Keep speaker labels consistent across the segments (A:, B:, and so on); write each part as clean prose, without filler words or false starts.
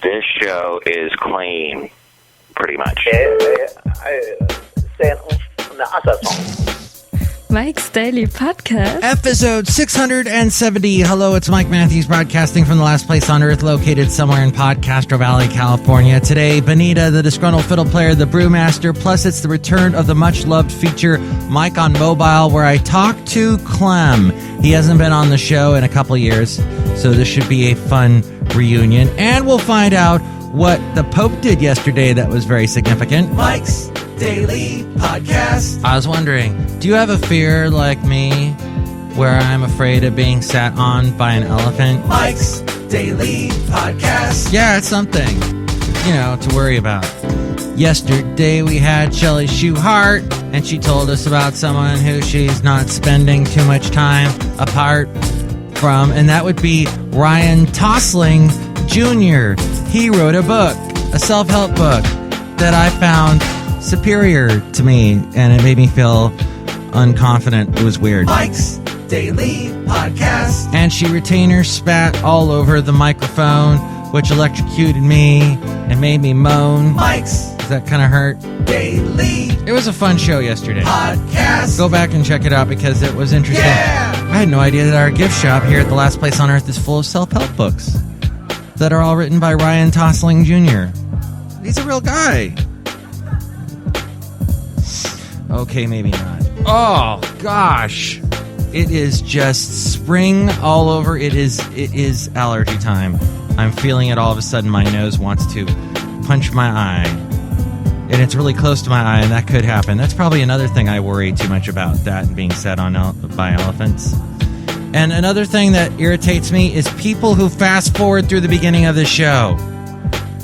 A: This show is clean, pretty much.
B: Mike's Daily Podcast.
C: Episode 670. Hello, it's Mike Matthews broadcasting from the last place on earth, located somewhere in Podcastro Valley, California. Today, Benita, the Disgruntled Fiddle Player, the Brewmaster, plus it's the return of the much-loved feature, Mike on Mobile, where I talk to CLEM. He hasn't been on the show in a couple years, so this should be a fun reunion. And we'll find out what the Pope did yesterday that was very significant. Mike's Daily Podcast. I was wondering, do you have a fear like me where I'm afraid of being sat on by an elephant? Mike's Daily Podcast. Yeah, it's something, to worry about. Yesterday we had Shelley Shuhart, and she told us about someone who she's not spending too much time apart from, and that would be Ryan Tosling Jr. He wrote a book, a self-help book, that I found superior to me, and it made me feel unconfident. It was weird. Mike's Daily Podcast. And she retainer spat all over the microphone, which electrocuted me and made me moan. Mike's. Does that kind of hurt? Daily. It was a fun show yesterday. Podcast. Go back and check it out because it was interesting. Yeah! I had no idea that our gift shop here at the last place on earth is full of self-help books that are all written by Ryan Tosling Jr. He's a real guy. Okay, maybe not. Oh, gosh. It is just spring all over. It is allergy time. I'm feeling it all of a sudden. My nose wants to punch my eye. And it's really close to my eye, and that could happen. That's probably another thing I worry too much about, that and being set on by elephants. And another thing that irritates me is people who fast forward through the beginning of the show.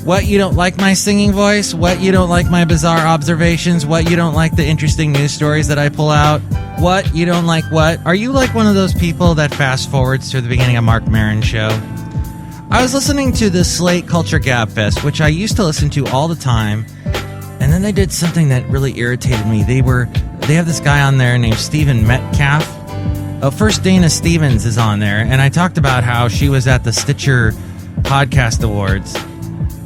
C: What, you don't like my singing voice? What, you don't like my bizarre observations? What, you don't like the interesting news stories that I pull out? What, you don't like what? Are you like one of those people that fast forwards to the beginning of Mark Maron's show? I was listening to the Slate Culture Gab Fest, which I used to listen to all the time, and then they did something that really irritated me. They have this guy on there named Stephen Metcalf. First, Dana Stevens is on there, and I talked about how she was at the Stitcher Podcast Awards,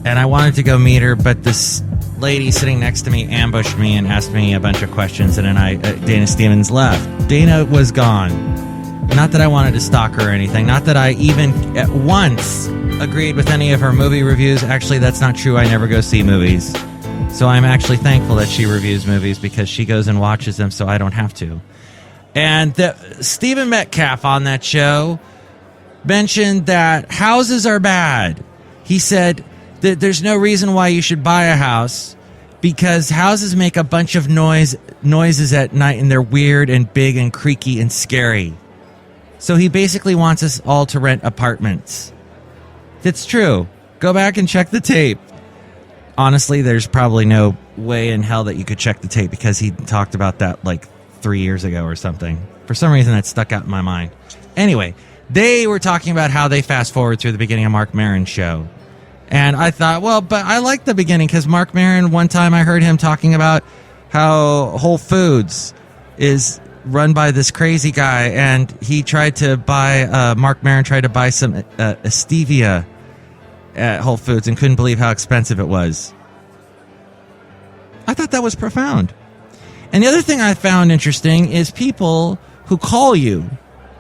C: and I wanted to go meet her, but this lady sitting next to me ambushed me and asked me a bunch of questions, and then Dana Stevens left. Dana was gone. Not that I wanted to stalk her or anything. Not that I even at once agreed with any of her movie reviews. Actually, that's not true. I never go see movies. So I'm actually thankful that she reviews movies because she goes and watches them so I don't have to. And Stephen Metcalf on that show mentioned that houses are bad. He said that there's no reason why you should buy a house because houses make a bunch of noises at night, and they're weird and big and creaky and scary. So he basically wants us all to rent apartments. It's true. Go back and check the tape. Honestly, there's probably no way in hell that you could check the tape because he talked about that like 3 years ago or something. For some reason, that stuck out in my mind. Anyway, they were talking about how they fast forward through the beginning of Mark Maron's show. And I thought, well, but I like the beginning because Mark Maron, one time I heard him talking about how Whole Foods is run by this crazy guy, and he tried to buy, Mark Maron tried to buy some stevia at Whole Foods and couldn't believe how expensive it was. I thought that was profound. And the other thing I found interesting is people who call you.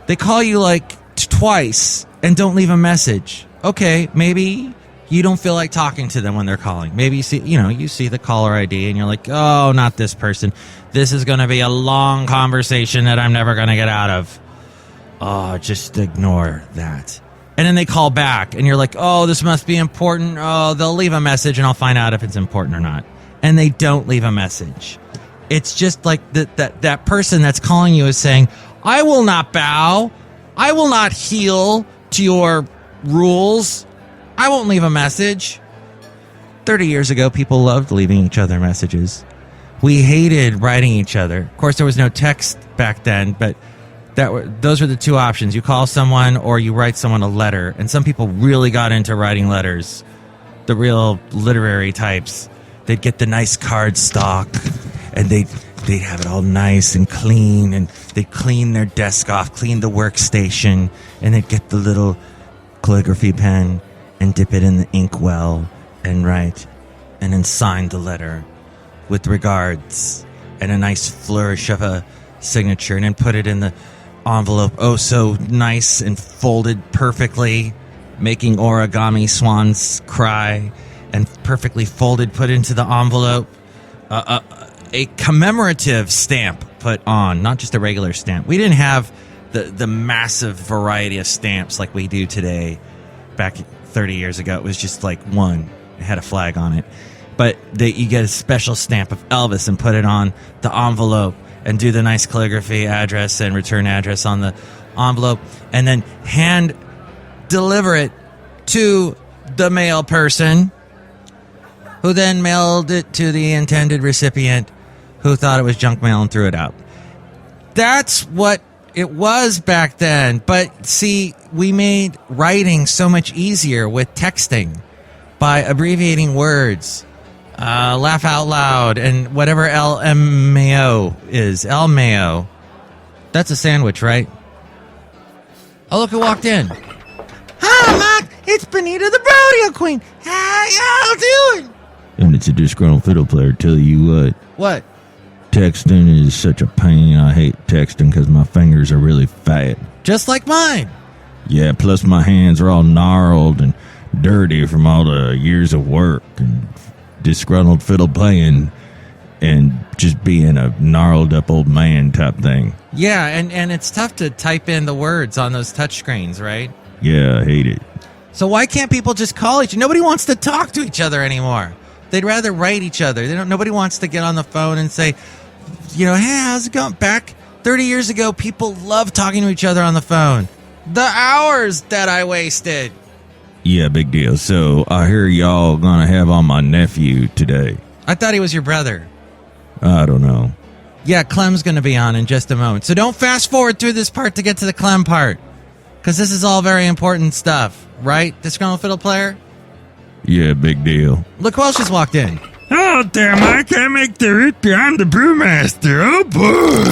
C: They call you like twice and don't leave a message. Okay, maybe you don't feel like talking to them when they're calling. Maybe you see the caller ID and you're like, oh, not this person. This is going to be a long conversation that I'm never going to get out of. Oh, just ignore that. And then they call back and you're like, oh, this must be important. Oh, they'll leave a message and I'll find out if it's important or not. And they don't leave a message. It's just like that person that's calling you is saying, I will not bow. I will not heel to your rules. I won't leave a message. 30 years ago, people loved leaving each other messages. We hated writing each other. Of course, there was no text back then, but those were the two options. You call someone or you write someone a letter. And some people really got into writing letters. The real literary types. They'd get the nice card stock and they'd have it all nice and clean, and they'd clean their desk off, clean the workstation, and they'd get the little calligraphy pen and dip it in the inkwell and write and then sign the letter with regards and a nice flourish of a signature, and then put it in the envelope, oh so nice and folded perfectly, making origami swans cry, and perfectly folded, put into the envelope, a commemorative stamp put on, not just a regular stamp. We didn't have the massive variety of stamps like we do today. Back 30 years ago, it was just like one. It had a flag on it. But you get a special stamp of Elvis and put it on the envelope and do the nice calligraphy address and return address on the envelope, and then hand deliver it to the mail person, who then mailed it to the intended recipient, who thought it was junk mail and threw it out. That's what it was back then. But see, we made writing so much easier with texting by abbreviating words. Laugh out loud and whatever LMAO is. LMAO. That's a sandwich, right? Oh, look who walked in. Hi, Mac. It's Benita the Rodeo Queen. How y'all doing?
D: And it's a disgruntled fiddle player. Tell you what.
C: What?
D: Texting is such a pain. I hate texting because my fingers are really fat.
C: Just like mine.
D: Yeah, plus my hands are all gnarled and dirty from all the years of work and disgruntled fiddle playing and just being a gnarled up old man type thing.
C: Yeah, and it's tough to type in the words on those touch screens, right?
D: Yeah, I hate it.
C: So why can't people just call each other? Nobody wants to talk to each other anymore. They'd rather write each other. Nobody wants to get on the phone and say, hey, how's it going? Back 30 years ago, people loved talking to each other on the phone. The hours that I wasted.
D: Yeah, big deal. So I hear y'all gonna have on my nephew today.
C: I thought he was your brother.
D: I don't know.
C: Yeah, Clem's going to be on in just a moment. So don't fast forward through this part to get to the Clem part, because this is all very important stuff, right, Disgruntled Fiddle Player?
D: Yeah, big deal.
C: Look who else just walked in.
D: Oh, damn, I can't make the root beer. I'm the brewmaster. Oh, boy.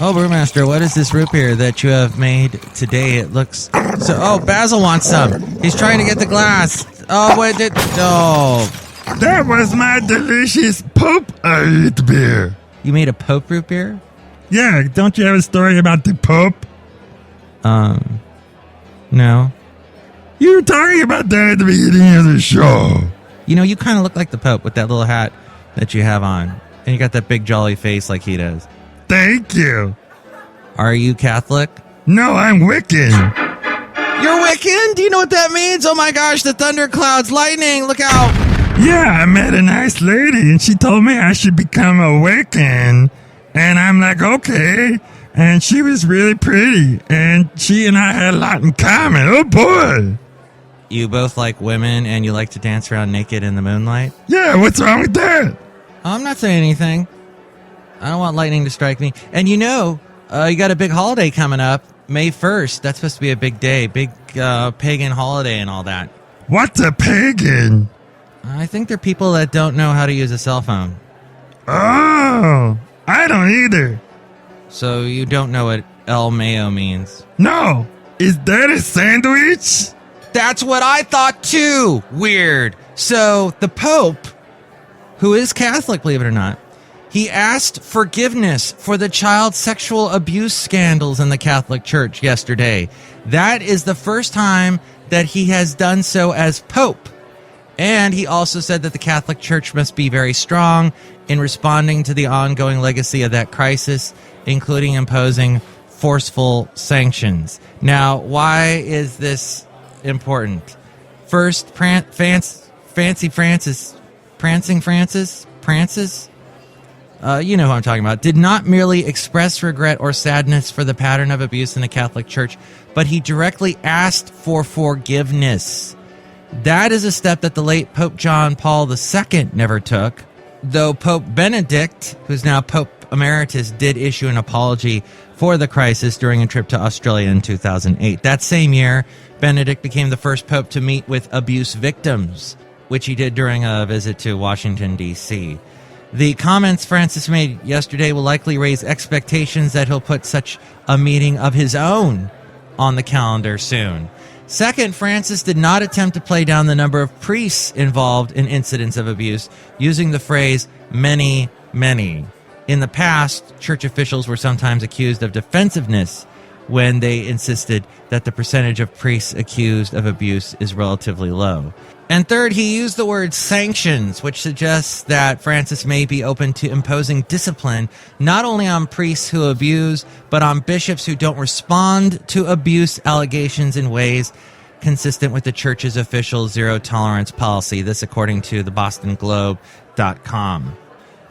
C: Oh, Brewmaster, what is this root beer that you have made today? It looks so... Oh, Basil wants some. He's trying to get the glass. Oh, wait,
D: That was my delicious Pope root beer.
C: You made a Pope root beer?
D: Yeah, don't you have a story about the Pope?
C: No.
D: You were talking about that at the beginning of the show.
C: You kind of look like the Pope with that little hat that you have on. And you got that big jolly face like he does.
D: Thank you.
C: Are you Catholic?
D: No, I'm Wiccan.
C: You're Wiccan? Do you know what that means? Oh my gosh, the thunderclouds, lightning, look out.
D: Yeah, I met a nice lady and she told me I should become a Wiccan. And I'm like, okay. And she was really pretty. And she and I had a lot in common. Oh boy.
C: You both like women and you like to dance around naked in the moonlight?
D: Yeah, what's wrong with that?
C: I'm not saying anything. I don't want lightning to strike me. And you got a big holiday coming up, May 1st. That's supposed to be a big day, big pagan holiday and all that.
D: What's a pagan?
C: I think they're people that don't know how to use a cell phone.
D: Oh, I don't either.
C: So you don't know what El Mayo means?
D: No. Is that a sandwich?
C: That's what I thought too. Weird. So the Pope, who is Catholic, believe it or not, he asked forgiveness for the child sexual abuse scandals in the Catholic Church yesterday. That is the first time that he has done so as Pope. And he also said that the Catholic Church must be very strong in responding to the ongoing legacy of that crisis, including imposing forceful sanctions. Now, why is this important? First, Prancing Francis, you know who I'm talking about, did not merely express regret or sadness for the pattern of abuse in the Catholic Church, but he directly asked for forgiveness. That is a step that the late Pope John Paul II never took, though Pope Benedict, who's now Pope Emeritus, did issue an apology for the crisis during a trip to Australia in 2008. That same year, Benedict became the first pope to meet with abuse victims, which he did during a visit to Washington, D.C. The comments Francis made yesterday will likely raise expectations that he'll put such a meeting of his own on the calendar soon. Second, Francis did not attempt to play down the number of priests involved in incidents of abuse, using the phrase many, many. In the past, church officials were sometimes accused of defensiveness when they insisted that the percentage of priests accused of abuse is relatively low. And third, he used the word sanctions, which suggests that Francis may be open to imposing discipline not only on priests who abuse, but on bishops who don't respond to abuse allegations in ways consistent with the church's official zero-tolerance policy. This according to the BostonGlobe.com.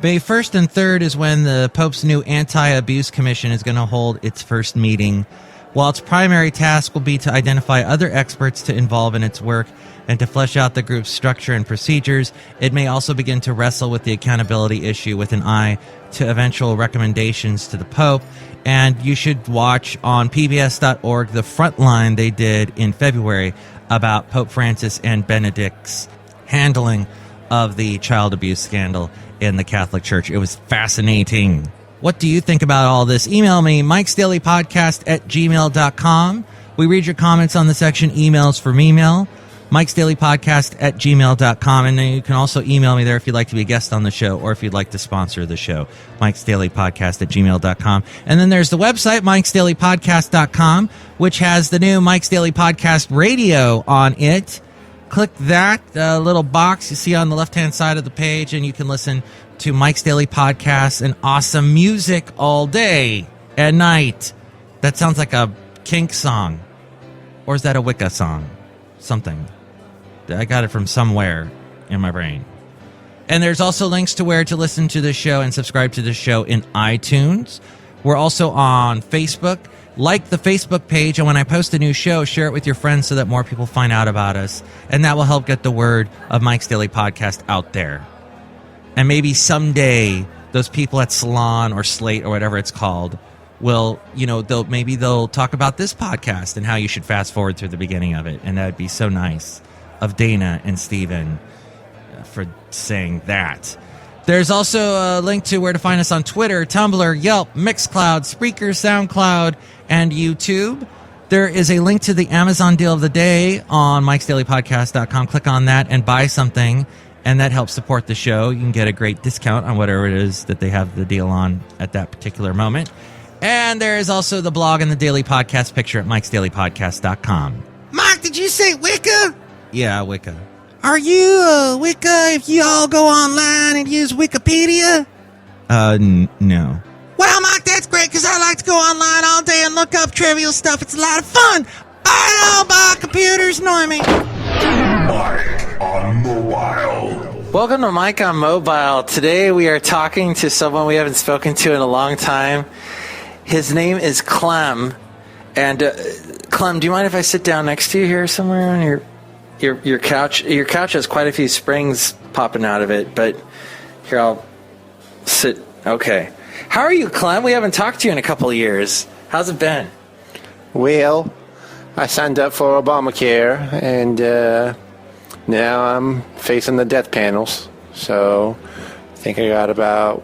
C: May 1st and 3rd is when the Pope's new Anti-Abuse Commission is going to hold its first meeting. While its primary task will be to identify other experts to involve in its work and to flesh out the group's structure and procedures, it may also begin to wrestle with the accountability issue with an eye to eventual recommendations to the Pope. And you should watch on pbs.org the Frontline they did in February about Pope Francis and Benedict's handling of the child abuse scandal in the Catholic Church. It was fascinating. What do you think about all this? Email me, mikesdailypodcast@gmail.com. We read your comments on the section emails from email, mikesdailypodcast@gmail.com. And then you can also email me there if you'd like to be a guest on the show or if you'd like to sponsor the show, mikesdailypodcast@gmail.com. And then there's the website, mikesdailypodcast.com, which has the new Mike's Daily Podcast radio on it. Click that little box you see on the left-hand side of the page, and you can listen to Mike's Daily Podcast and awesome music all day and night. That sounds like a Kink song. Or is that a Wicca song? Something. I got it from somewhere in my brain. And there's also links to where to listen to the show and subscribe to the show in iTunes. We're also on Facebook. Like the Facebook page, and when I post a new show, share it with your friends so that more people find out about us. And that will help get the word of Mike's Daily Podcast out there. And maybe someday those people at Salon or Slate or whatever it's called will, they'll talk about this podcast and how you should fast forward through the beginning of it. And that'd be so nice of Dana and Steven for saying that. There's also a link to where to find us on Twitter, Tumblr, Yelp, Mixcloud, Spreaker, SoundCloud, and YouTube. There is a link to the Amazon deal of the day on mikesdailypodcast.com. Click on that and buy something, and that helps support the show. You can get a great discount on whatever it is that they have the deal on at that particular moment. And there is also the blog and the daily podcast picture at mikesdailypodcast.com. Mike, did you say Wicca? Yeah, Wicca. Are you Wicca if you all go online and use Wikipedia?
D: No.
C: Well, Mike, that's great, because I like to go online all day and look up trivial stuff. It's a lot of fun. Bye now, bye, computers, annoy me.
E: Mike on Mobile.
F: Welcome to Mike on Mobile. Today we are talking to someone we haven't spoken to in a long time. His name is CLEM. And Clem, do you mind if I sit down next to you here somewhere on your couch? Your couch has quite a few springs popping out of it, but here, I'll sit. Okay. How are you, Clem? We haven't talked to you in a couple of years. How's it been?
G: Well, I signed up for Obamacare, and now I'm facing the death panels. So I think I got about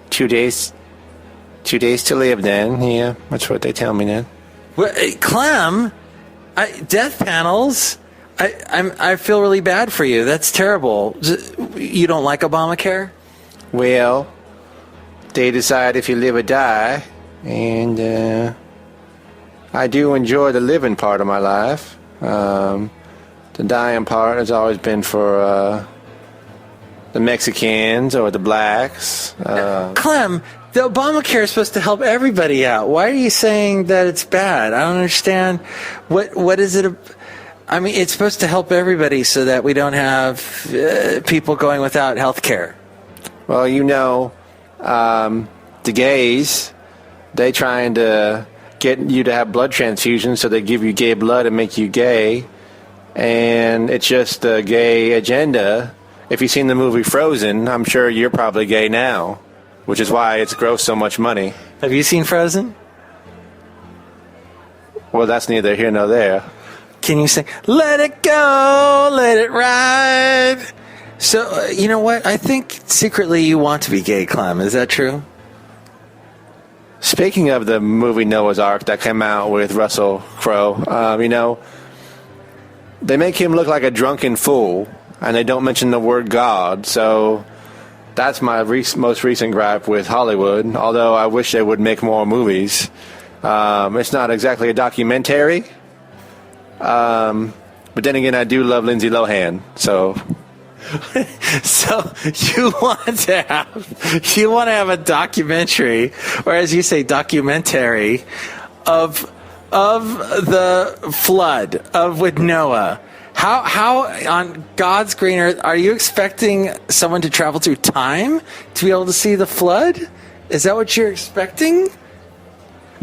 G: 2 days to live then. Yeah, that's what they tell me then.
F: Well, Clem, death panels? I feel really bad for you. That's terrible. You don't like Obamacare?
G: Well, they decide if you live or die, and I do enjoy the living part of my life. The dying part has always been for the Mexicans or the blacks.
F: Clem, the Obamacare is supposed to help everybody out. Why are you saying that it's bad? I don't understand. What is it? I mean, it's supposed to help everybody so that we don't have people going without health care.
G: Well, the gays, they trying to get you to have blood transfusions, so they give you gay blood and make you gay. And it's just a gay agenda. If you've seen the movie Frozen, I'm sure you're probably gay now, which is why it's grossed so much money.
F: Have you seen Frozen?
G: Well, that's neither here nor there.
F: Can you sing, let it go, let it ride? So, you know what? I think secretly you want to be gay, Clem. Is that true?
G: Speaking of the movie Noah's Ark that came out with Russell Crowe, they make him look like a drunken fool, and they don't mention the word God. So that's my most recent gripe with Hollywood, although I wish they would make more movies. It's not exactly a documentary. But then again, I do love Lindsay Lohan, so...
F: So you want to have a documentary, or as you say, documentary, of the flood with Noah. How on God's green earth are you expecting someone to travel through time to be able to see the flood? Is that what you're expecting?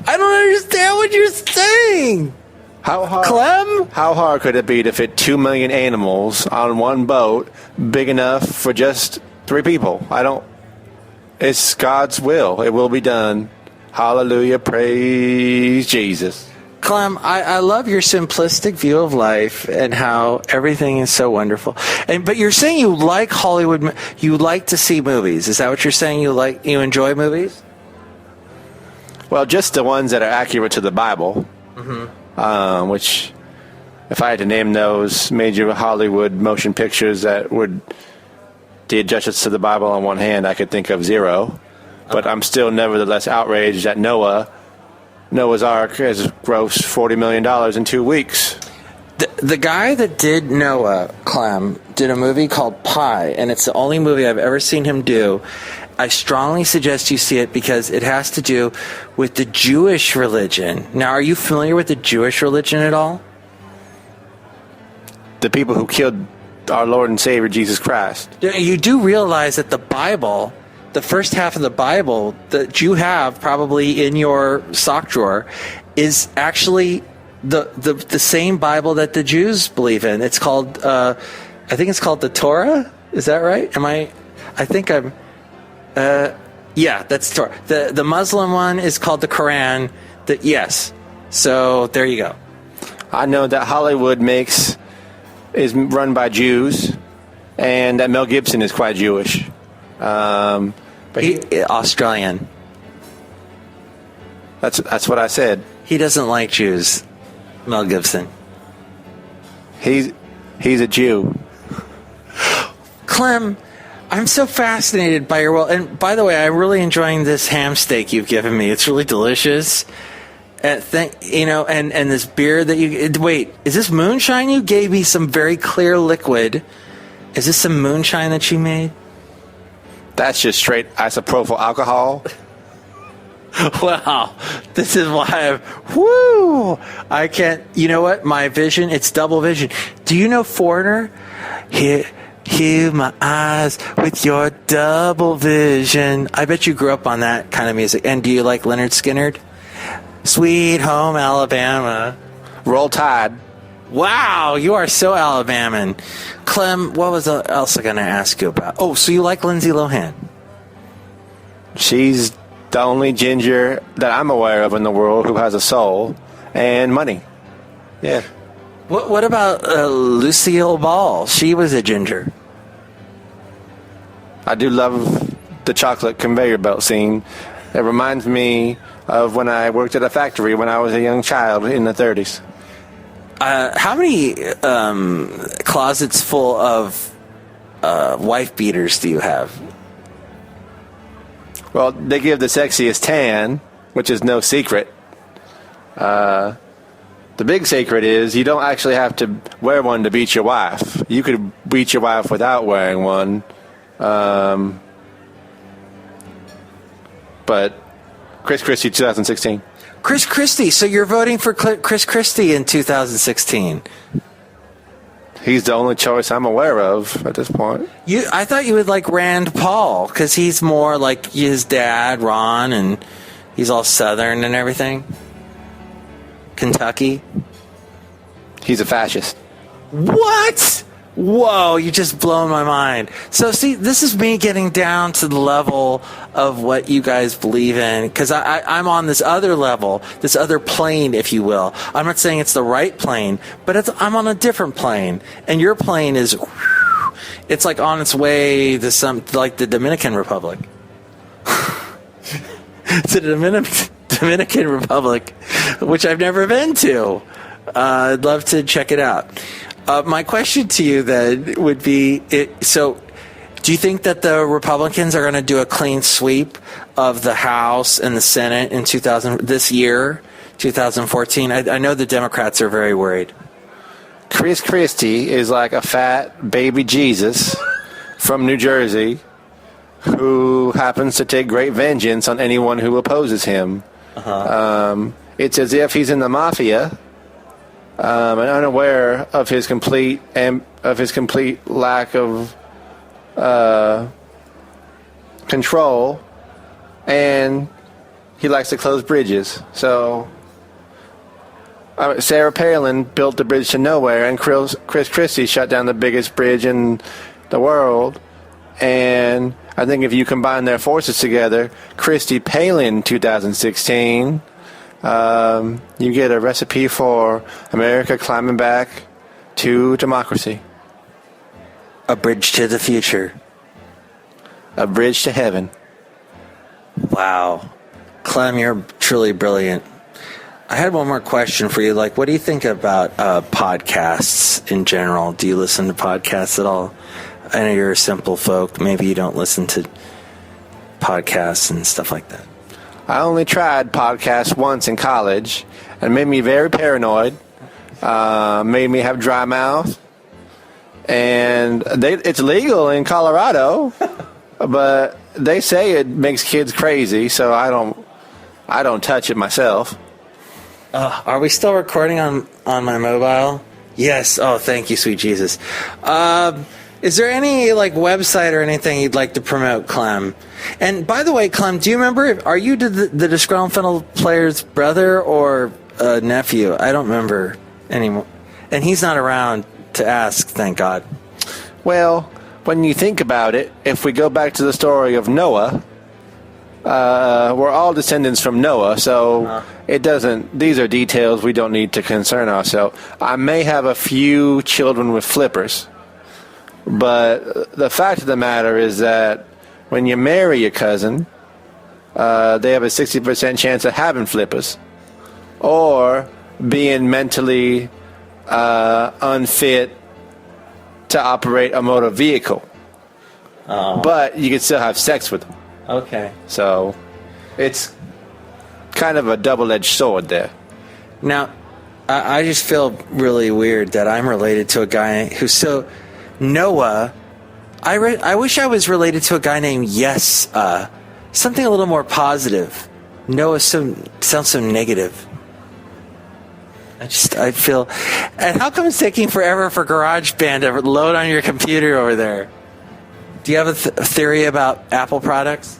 F: I don't understand what you're saying.
G: How hard,
F: Clem?
G: How hard could it be to fit 2 million animals on one boat big enough for just 3 people? It's God's will. It will be done. Hallelujah. Praise Jesus.
F: Clem, I love your simplistic view of life and how everything is so wonderful. But you're saying you like Hollywood. You like to see movies. Is that what you're saying? You enjoy movies?
G: Well, just the ones that are accurate to the Bible. Mm-hmm. Which, if I had to name those major Hollywood motion pictures that would do justice to the Bible on one hand, I could think of 0. But I'm still nevertheless outraged that Noah's Ark has grossed $40 million in 2 weeks.
F: The guy that did Noah, Clem, did a movie called Pi, and it's the only movie I've ever seen him do. I strongly suggest you see it because it has to do with the Jewish religion. Now, are you familiar with the Jewish religion at all?
G: The people who killed our Lord and Savior, Jesus Christ.
F: You do realize that the Bible, the first half of the Bible that you have probably in your sock drawer, is actually the same Bible that the Jews believe in. It's called, I think it's called the Torah. Is that right? Yeah, that's Torah. The Muslim one is called the Quran. Yes. So there you go.
G: I know that Hollywood is run by Jews, and that Mel Gibson is quite Jewish. But
F: Australian.
G: That's what I said.
F: He doesn't like Jews, Mel Gibson.
G: He's a Jew.
F: Clem, I'm so fascinated by your world. And by the way, I'm really enjoying this ham steak you've given me. It's really delicious. And this beer that you... Wait, is this moonshine? You gave me some very clear liquid. Is this some moonshine that you made?
G: That's just straight isopropyl alcohol.
F: Wow. This is why I can't... You know what? My vision, it's double vision. Do you know Foreigner? Heal my eyes with your double vision. I bet you grew up on that kind of music. And do you like Leonard Skinner? Sweet Home Alabama.
G: Roll Tide.
F: Wow, you are so Alabaman. Clem, what was else I going to ask you about? Oh, so you like Lindsay Lohan?
G: She's the only ginger that I'm aware of in the world who has a soul and money. Yeah.
F: What about Lucille Ball? She was a ginger.
G: I do love the chocolate conveyor belt scene. It reminds me of when I worked at a factory when I was a young child in the 30s.
F: How many closets full of wife beaters do you have?
G: Well, they give the sexiest tan, which is no secret. The big secret is you don't actually have to wear one to beat your wife. You could beat your wife without wearing one. But Chris Christie, 2016.
F: Chris Christie. So you're voting for Chris Christie in 2016.
G: He's the only choice I'm aware of at this point.
F: I thought you would like Rand Paul because he's more like his dad, Ron, and he's all Southern and everything. Kentucky.
G: He's a fascist.
F: What? Whoa, you just blown my mind. So, see, this is me getting down to the level of what you guys believe in, because I'm on this other level, this other plane, if you will. I'm not saying it's the right plane, but I'm on a different plane. And your plane is, it's like on its way to like the Dominican Republic. To the Dominican Republic, which I've never been to. I'd love to check it out. My question to you then would be, do you think that the Republicans are going to do a clean sweep of the House and the Senate in this year, 2014? I know the Democrats are very worried.
G: Chris Christie is like a fat baby Jesus from New Jersey who happens to take great vengeance on anyone who opposes him. It's as if he's in the mafia and unaware of his complete lack of control, and he likes to close bridges. So Sarah Palin built the bridge to nowhere, and Chris Christie shut down the biggest bridge in the world. And I think if you combine their forces together, Christie-Palin 2016, you get a recipe for America climbing back to democracy.
F: A bridge to the future.
G: A bridge to heaven.
F: Wow. Clem, you're truly brilliant. I had one more question for you. Like, what do you think about podcasts in general? Do you listen to podcasts at all? I know you're a simple folk. Maybe you don't listen to podcasts and stuff like that.
G: I only tried podcasts once in college, and it made me very paranoid. Made me have dry mouth. And it's legal in Colorado, but they say it makes kids crazy, so I don't touch it myself.
F: Are we still recording on my mobile? Yes. Oh, thank you, sweet Jesus. Is there any website or anything you'd like to promote, Clem? And by the way, Clem, do you remember? Are you the Disgruntled Fiddle Player's brother or nephew? I don't remember anymore. And he's not around to ask. Thank God.
G: Well, when you think about it, if we go back to the story of Noah, we're all descendants from Noah, so it doesn't. These are details we don't need to concern ourselves. I may have a few children with flippers. But the fact of the matter is that when you marry a cousin, they have a 60% chance of having flippers or being mentally unfit to operate a motor vehicle. But you can still have sex with them.
F: Okay.
G: So it's kind of a double-edged sword there.
F: Now, I just feel really weird that I'm related to a guy who's so... Noah, I wish I was related to a guy named Yes, something a little more positive. Noah sounds so negative. I feel, and how come it's taking forever for GarageBand to load on your computer over there? Do you have a theory about Apple products?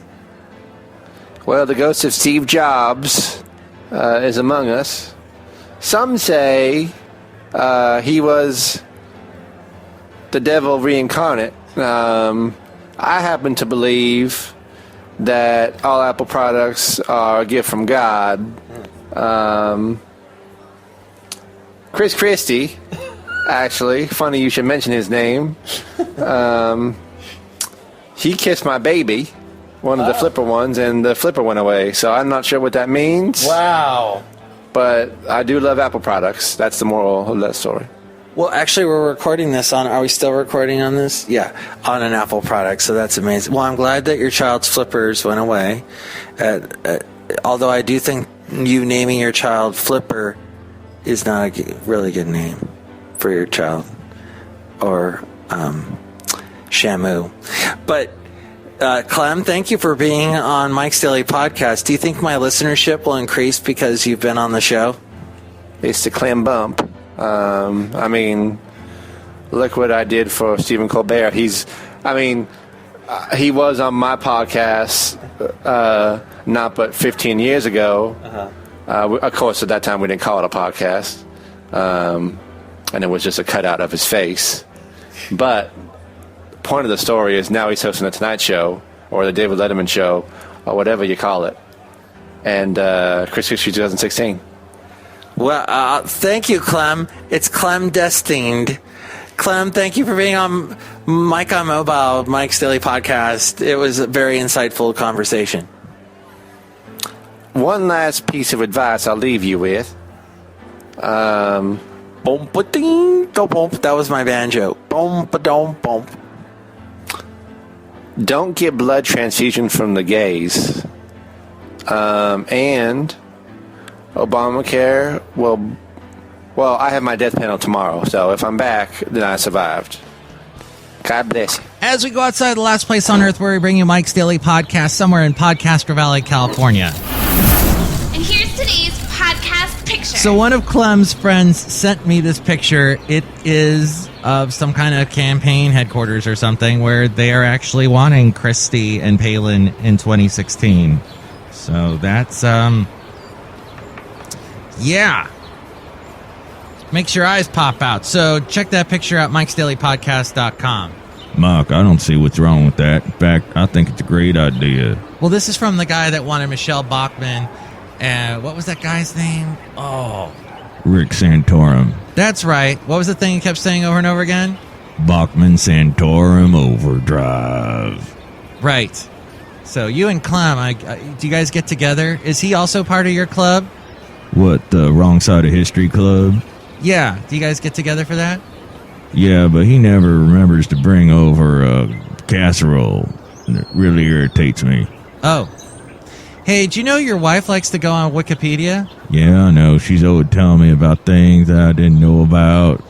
G: Well, the ghost of Steve Jobs is among us. Some say he was the devil reincarnate. I happen to believe that all Apple products are a gift from God. Chris Christie, actually, funny you should mention his name. He kissed my baby, one of the flipper ones, and the flipper went away. So I'm not sure what that means.
F: Wow.
G: But I do love Apple products. That's the moral of that story.
F: Well, actually, we're recording this on... Are we still recording on this? Yeah, on an Apple product, so that's amazing. Well, I'm glad that your child's flippers went away. Although I do think you naming your child Flipper is not a really good name for your child. Or Shamu. But, Clem, thank you for being on Mike's Daily Podcast. Do you think my listenership will increase because you've been on the show?
G: It's the Clem bump. I mean, look what I did for Stephen Colbert. He was on my podcast not but 15 years ago. Of course, at that time we didn't call it a podcast, and it was just a cutout of his face. But the point of the story is now he's hosting the Tonight Show or the David Letterman Show or whatever you call it. And Chris Christie 2016.
F: Well, thank you, Clem. It's Clem destined. Clem, thank you for being on Mike on Mobile, Mike's Daily Podcast. It was a very insightful conversation.
G: One last piece of advice I'll leave you with.
F: Boom, ba-ding, boom. That was my banjo. Boom, ba-dum, boom.
G: Don't get blood transfusion from the gays. And Obamacare, well, I have my death panel tomorrow, so if I'm back, then I survived. God bless you.
C: As we go outside the last place on earth where we bring you Mike's Daily Podcast somewhere in Podcaster Valley, California.
H: And here's today's podcast picture.
C: So one of Clem's friends sent me this picture. It is of some kind of campaign headquarters or something where they are actually wanting Christie and Palin in 2016. So that's, yeah. Makes your eyes pop out. So check that picture out, MIKEs-DAILY-PODCAST.com.
D: Mark, I don't see what's wrong with that. In fact, I think it's a great idea.
C: Well, this is from the guy that wanted Michelle Bachmann. And what was that guy's name? Oh,
D: Rick Santorum.
C: that's right. What was the thing he kept saying over and over again?
D: Bachman Santorum Overdrive.
C: Right. So you and Clem, do you guys get together? Is he also part of your club?
D: What, the Wrong Side of History Club?
C: Yeah. Do you guys get together for that?
D: Yeah, but he never remembers to bring over a casserole. And it really irritates me.
C: Oh. Hey, do you know your wife likes to go on Wikipedia?
D: Yeah, I know. She's always telling me about things that I didn't know about.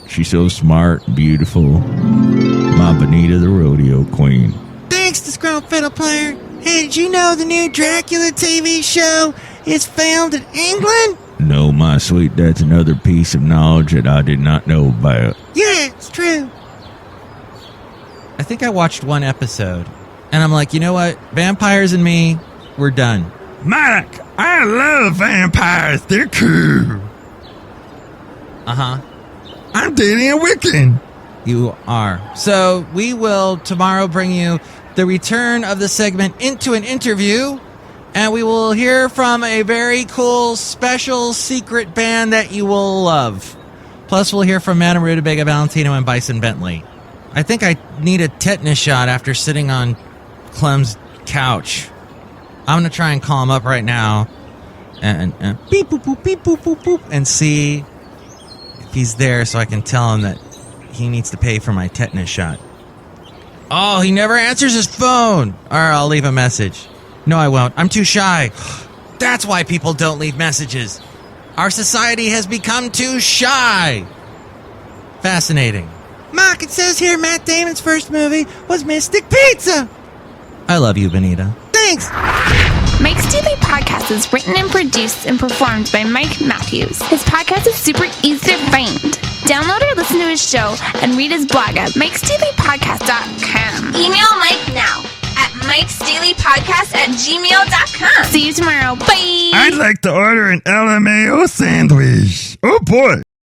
D: She's so smart and beautiful. My Benita the rodeo queen.
C: Thanks, Disgruntled Fiddle Player. Hey, did you know the new Dracula TV show is filmed in England?
D: No, my sweet, that's another piece of knowledge that I did not know about.
C: Yeah, it's true. I think I watched one episode, and I'm like, you know what? Vampires and me, we're done.
D: Mike, I love vampires. They're cool.
C: Uh-huh.
D: I'm dating a Wiccan.
C: You are. So we will tomorrow bring you the return of the segment Into an Interview, and we will hear from a very cool, special, secret band that you will love. Plus, we'll hear from Madame Rootabega, Valentino, and Bison Bentley. I think I need a tetanus shot after sitting on Clem's couch. I'm going to try and call him up right now and beep, boop, boop, beep, boop, boop, boop, and see if he's there so I can tell him that he needs to pay for my tetanus shot. Oh, he never answers his phone. All right, I'll leave a message. No, I won't. I'm too shy. That's why people don't leave messages. Our society has become too shy. Fascinating. Mark, it says here Matt Damon's first movie was Mystic Pizza. I love you, Benita. Thanks.
H: Mike's Daily Podcast is written and produced and performed by Mike Matthews. His podcast is super easy to find. Download or listen to his show and read his blog at MIKES-DAILY-PODCAST.com. Email Mike now at MIKES-DAILY-PODCAST@gmail.com. See you tomorrow. Bye.
D: I'd like to order an LMAO sandwich. Oh, boy.